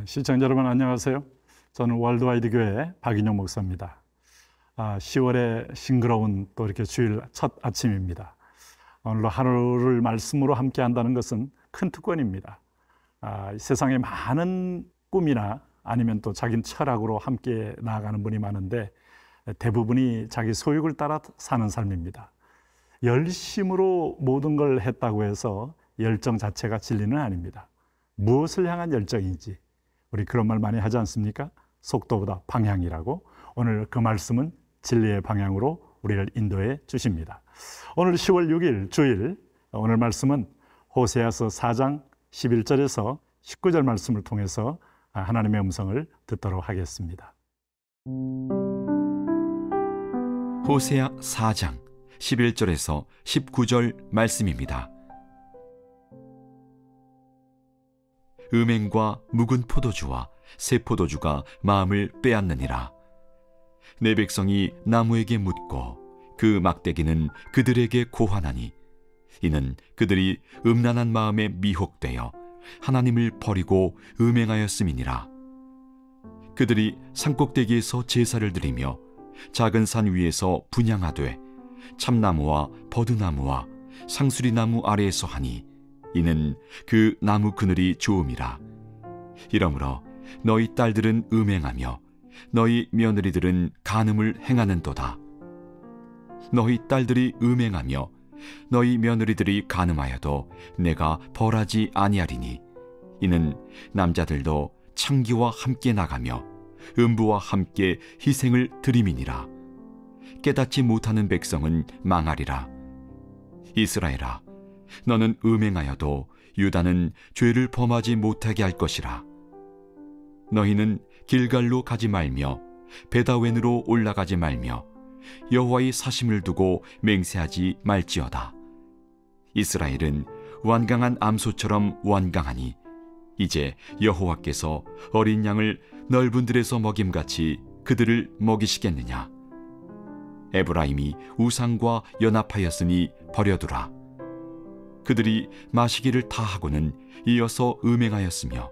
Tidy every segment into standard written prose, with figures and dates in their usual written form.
시청자 여러분 안녕하세요. 저는 월드와이드 교회 박인영 목사입니다. 10월의 싱그러운 또 이렇게 주일 첫 아침입니다. 오늘도 하루를 말씀으로 함께 한다는 것은 큰 특권입니다. 세상에 많은 꿈이나 아니면 또 자기 철학으로 함께 나아가는 분이 많은데 대부분이 자기 소욕을 따라 사는 삶입니다. 열심으로 모든 걸 했다고 해서 열정 자체가 진리는 아닙니다. 무엇을 향한 열정인지 우리 그런 말 많이 하지 않습니까? 속도보다 방향이라고. 오늘 그 말씀은 진리의 방향으로 우리를 인도해 주십니다. 오늘 10월 6일 주일 오늘 말씀은 호세아서 4장 11절에서 19절 말씀을 통해서 하나님의 음성을 듣도록 하겠습니다. 호세아 4장 11절에서 19절 말씀입니다. 음행과 묵은 포도주와 새 포도주가 마음을 빼앗느니라. 내 백성이 나무에게 묻고 그 막대기는 그들에게 고하나니 이는 그들이 음란한 마음에 미혹되어 하나님을 버리고 음행하였음이니라. 그들이 산꼭대기에서 제사를 드리며 작은 산 위에서 분향하되 참나무와 버드나무와 상수리나무 아래에서 하니 이는 그 나무 그늘이 좋음이라. 이러므로 너희 딸들은 음행하며 너희 며느리들은 간음을 행하는도다. 너희 딸들이 음행하며 너희 며느리들이 간음하여도 내가 벌하지 아니하리니 이는 남자들도 창기와 함께 나가며 음부와 함께 희생을 드림이니라. 깨닫지 못하는 백성은 망하리라. 이스라엘아, 너는 음행하여도 유다는 죄를 범하지 못하게 할 것이라. 너희는 길갈로 가지 말며 베다웬으로 올라가지 말며 여호와의 사심을 두고 맹세하지 말지어다. 이스라엘은 완강한 암소처럼 완강하니 이제 여호와께서 어린 양을 넓은 들에서 먹임같이 그들을 먹이시겠느냐. 에브라임이 우상과 연합하였으니 버려두라. 그들이 마시기를 다하고는 이어서 음행하였으며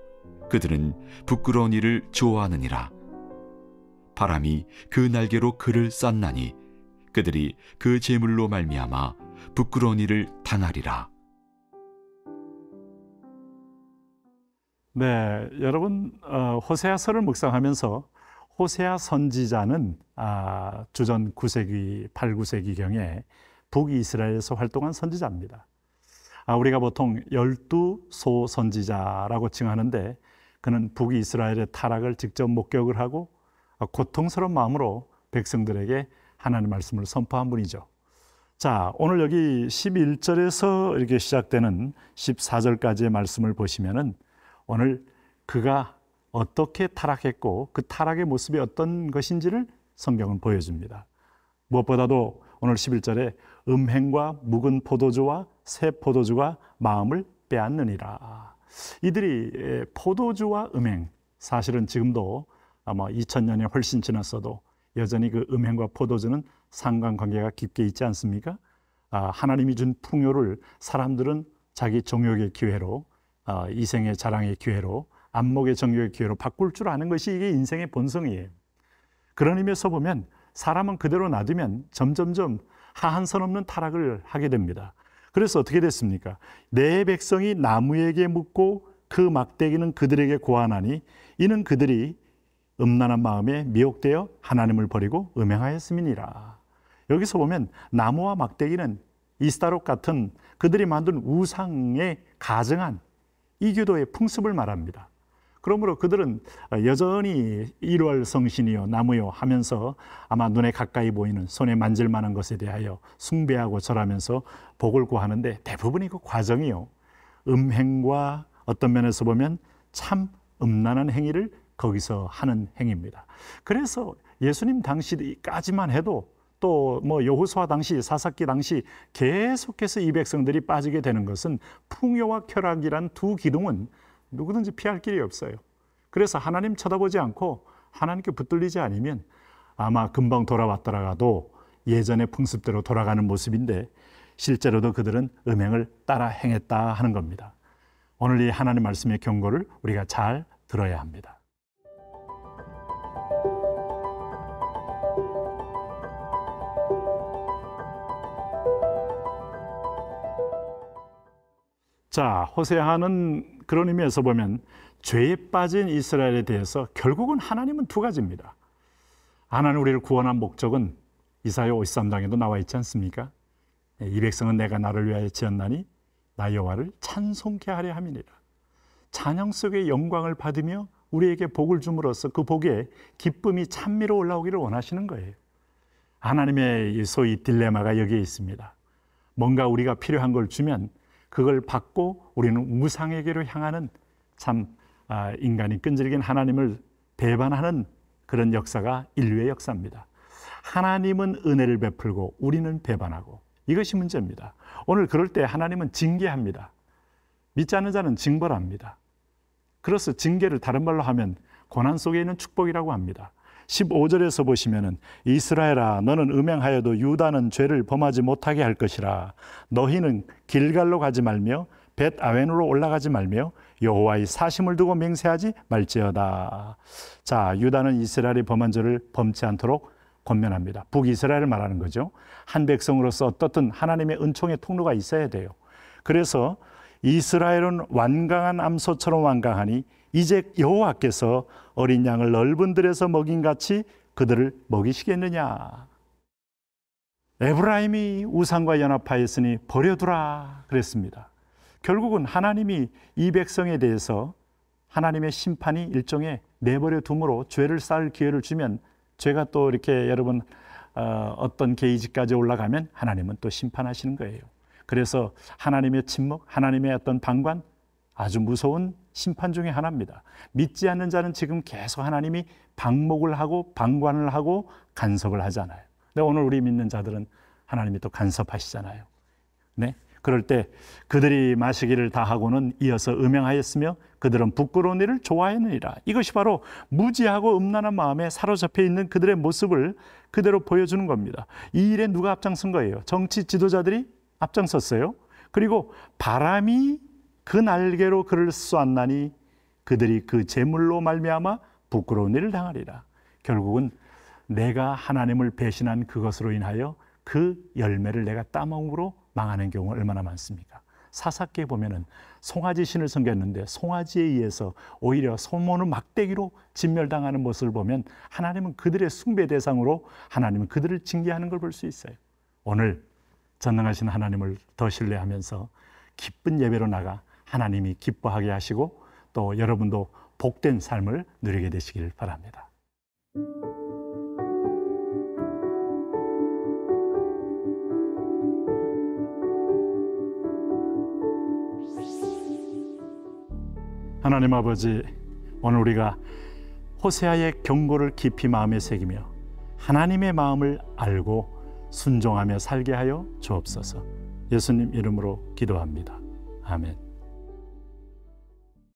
그들은 부끄러운 일을 좋아하느니라. 바람이 그 날개로 그를 쌌나니 그들이 그 재물로 말미암아 부끄러운 일을 당하리라. 네, 여러분 호세아서를 묵상하면서 호세아 선지자는 주전 9세기, 8, 9세기경에 북이스라엘에서 활동한 선지자입니다. 우리가 보통 12소 선지자라고 칭하는데 그는 북이스라엘의 타락을 직접 목격을 하고 고통스러운 마음으로 백성들에게 하나님의 말씀을 선포한 분이죠. 자, 오늘 여기 11절에서 이렇게 시작되는 14절까지의 말씀을 보시면은 오늘 그가 어떻게 타락했고 그 타락의 모습이 어떤 것인지를 성경은 보여줍니다. 무엇보다도 오늘 11절에 음행과 묵은 포도주와 새 포도주가 마음을 빼앗느니라. 이들이 포도주와 음행, 사실은 지금도 아마 2000년이 훨씬 지났어도 여전히 그 음행과 포도주는 상관관계가 깊게 있지 않습니까? 하나님이 준 풍요를 사람들은 자기 정욕의 기회로, 이생의 자랑의 기회로, 안목의 정욕의 기회로 바꿀 줄 아는 것이 이게 인생의 본성이에요. 그런 의미에서 보면 사람은 그대로 놔두면 점점점 하한선 없는 타락을 하게 됩니다. 그래서 어떻게 됐습니까? 내 백성이 나무에게 묻고 그 막대기는 그들에게 고하나니 이는 그들이 음란한 마음에 미혹되어 하나님을 버리고 음행하였음이니라. 여기서 보면 나무와 막대기는 이스타록 같은 그들이 만든 우상에 가증한 이교도의 풍습을 말합니다. 그러므로 그들은 여전히 일월성신이요 나무요 하면서 아마 눈에 가까이 보이는 손에 만질 만한 것에 대하여 숭배하고 절하면서 복을 구하는데 대부분이 그 과정이요 음행과 어떤 면에서 보면 참 음란한 행위를 거기서 하는 행위입니다. 그래서 예수님 당시까지만 해도 또 여호수아 당시, 사사기 당시 계속해서 이 백성들이 빠지게 되는 것은 풍요와 쾌락이란 두 기둥은 누구든지 피할 길이 없어요. 그래서 하나님 쳐다보지 않고 하나님께 붙들리지 않으면 아마 금방 돌아왔더라도 예전의 풍습대로 돌아가는 모습인데 실제로도 그들은 음행을 따라 행했다 하는 겁니다. 오늘 이 하나님 말씀의 경고를 우리가 잘 들어야 합니다. 자, 호세아는 그런 의미에서 보면 죄에 빠진 이스라엘에 대해서 결국은 하나님은 두 가지입니다. 하나님 우리를 구원한 목적은 이사야 53장에도 나와 있지 않습니까? 이 백성은 내가 나를 위하여 지었나니 나 여호와를 찬송케 하려 함이니라. 찬양 속의 영광을 받으며 우리에게 복을 줌으로써 그 복에 기쁨이 찬미로 올라오기를 원하시는 거예요. 하나님의 소위 딜레마가 여기에 있습니다. 뭔가 우리가 필요한 걸 주면 그걸 받고 우리는 우상에게로 향하는 참 인간이 끈질긴 하나님을 배반하는 그런 역사가 인류의 역사입니다. 하나님은 은혜를 베풀고 우리는 배반하고, 이것이 문제입니다. 오늘 그럴 때 하나님은 징계합니다. 믿지 않는 자는 징벌합니다. 그래서 징계를 다른 말로 하면 고난 속에 있는 축복이라고 합니다. 15절에서 보시면은 이스라엘아 너는 음행하여도 유다는 죄를 범하지 못하게 할 것이라. 너희는 길갈로 가지 말며 벳 아웬으로 올라가지 말며 여호와의 사심을 두고 맹세하지 말지어다. 자, 유다는 이스라엘이 범한 죄를 범치 않도록 권면합니다. 북이스라엘을 말하는 거죠. 한 백성으로서 어떻든 하나님의 은총의 통로가 있어야 돼요. 그래서 이스라엘은 완강한 암소처럼 완강하니 이제 여호와께서 어린 양을 넓은 들에서 먹인같이 그들을 먹이시겠느냐. 에브라임이 우상과 연합하였으니 버려두라 그랬습니다. 결국은 하나님이 이 백성에 대해서 하나님의 심판이 일종의 내버려 둠으로 죄를 쌓을 기회를 주면, 죄가 또 이렇게 여러분 어떤 게이지까지 올라가면 하나님은 또 심판하시는 거예요. 그래서 하나님의 침묵, 하나님의 어떤 방관, 아주 무서운 심판 중에 하나입니다. 믿지 않는 자는 지금 계속 하나님이 방목을 하고 방관을 하고 간섭을 하잖아요. 근데 오늘 우리 믿는 자들은 하나님이 또 간섭하시잖아요. 네? 그럴 때 그들이 마시기를 다 하고는 이어서 음행하였으며 그들은 부끄러운 일을 좋아했느니라. 이것이 바로 무지하고 음란한 마음에 사로잡혀 있는 그들의 모습을 그대로 보여주는 겁니다. 이 일에 누가 앞장선 거예요? 정치 지도자들이 앞장섰어요. 그리고 바람이 그 날개로 그를 쏘았나니 그들이 그 재물로 말미암아 부끄러운 일을 당하리라. 결국은 내가 하나님을 배신한 그것으로 인하여 그 열매를 내가 따먹음으로 망하는 경우가 얼마나 많습니까? 사사기에 보면은 송아지 신을 섬겼는데 송아지에 의해서 오히려 손모는 막대기로 진멸당하는 모습을 보면 하나님은 그들의 숭배 대상으로 하나님은 그들을 징계하는 걸 볼 수 있어요. 오늘 전능하신 하나님을 더 신뢰하면서 기쁜 예배로 나가 하나님이 기뻐하게 하시고 또 여러분도 복된 삶을 누리게 되시길 바랍니다. 하나님 아버지, 오늘 우리가 호세아의 경고를 깊이 마음에 새기며 하나님의 마음을 알고 순종하며 살게 하여 주옵소서. 예수님 이름으로 기도합니다. 아멘.